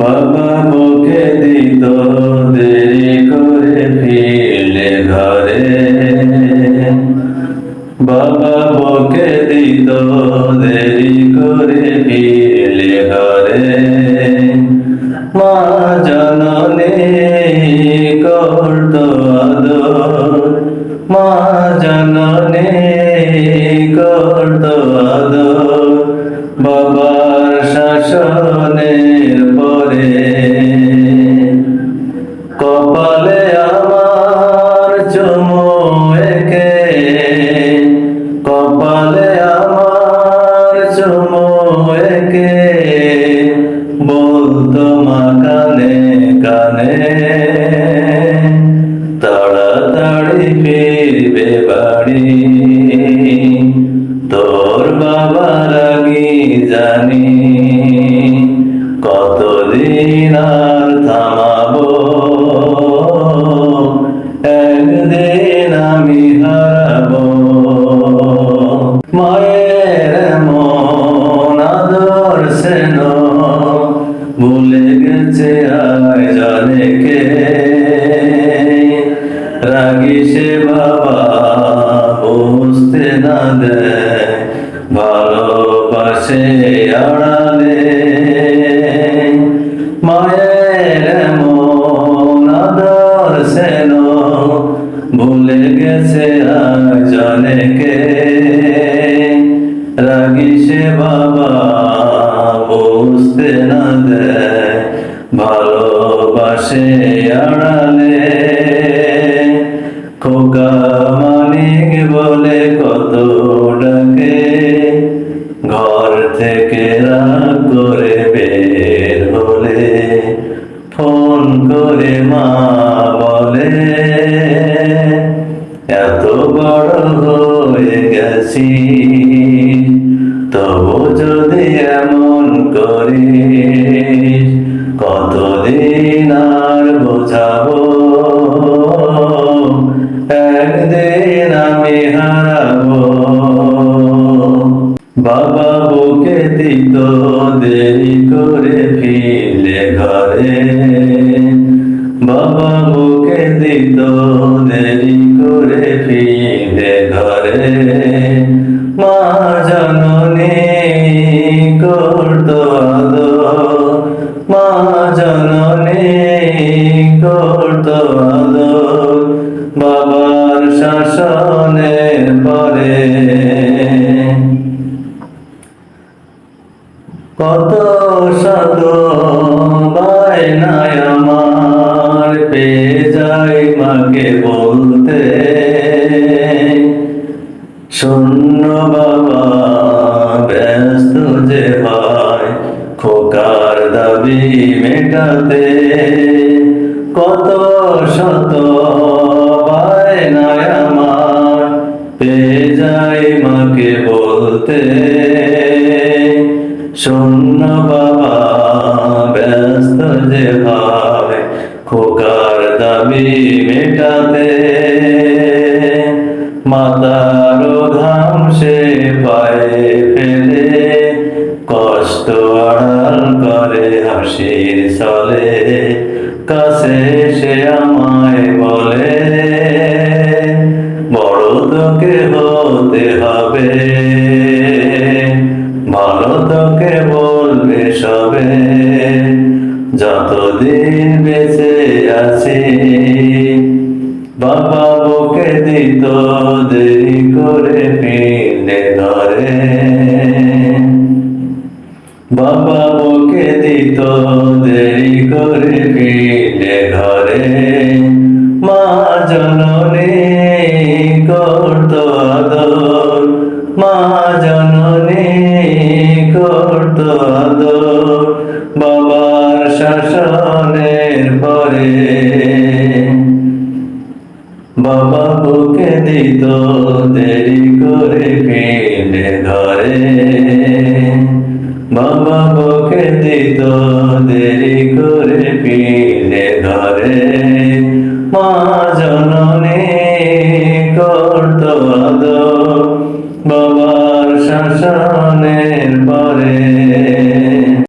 বাবা বকে দিত দেরি করে ফিরলে ঘরে, বাবা বকে দিত দেরি করে ফিরলে ঘরে। মা জননী করত আদর, মা জননী করত আদর, বাবার শাসনের পরে। কপালে আমার চুমু এঁকে, কপালে আমার চুমু এঁকে বলতো মা কানে কানে, তাড়াতাড়ি ফিরবে বাড়ি, তোর বাবা রাগী জানি, কতদিন আর থামাবো, একদিন আমি হারাবো। মায়ের এমন আদর স্নেহ ভুলে গেছে আর জানে কে, রাগী সে বাবা বুঝতে না দেয়, ভালোবাসে আড়ালে। মায়ের এমন আদর স্নেহ ভুলে গেছে আর জানে কে, রাগী সে বাবা বুঝতে না দেয়, ভালোবাসে আড়ালে। খোকা মানিক বলে কত ডাকে, ঘর থেকে রাগ করে বের হলে ফোন করে মা বলে, এত বড় হয়ে গেছি তবু যদি এমন করিস, কতদিন আর বোঝাবো, একদিন আমি হারাবো। বাবা বকে দিত দেরি করে ফিরলে ঘরে, বাবা বকে দিত দেরি করে ফিরলে ঘরে। মা জননী করত আদর, মা জননী করত আদর, বাবার শাসনের পরে। কত শত বায়নায় আমার পেয়ে যাই মাকে বলতে, শূন্য বাবা ব্যস্ত যে হয় খোকার দাবি মেটাতে। কত শত বায়নায় আমার পেয়ে যাই মাকে বলতে, শূন্য বাবা ব্যস্ত যে হয় খোকার দাবি মেটাতে। মাতার ঘাম সে পায়ে ফেলে, কষ্ট আড়াল করে হাসির ছলে, কাছে সে আমায় বলে, বড় তোকে হতে হবে, ভালো তোকে বলবে সবে, যতদিন বেঁচে আছি। বাবা বকে দিত দেরি করে ফিরলে ঘরে, বাবা বকে দিত দেরি করে ফিরলে ঘরে। মা জননী করত আদর, মা জননী করত আদর, বাবার শাসনের পরে। বাবা বকে দিত দেরি করে ফিরলে ঘরে, বাবা বকে দিত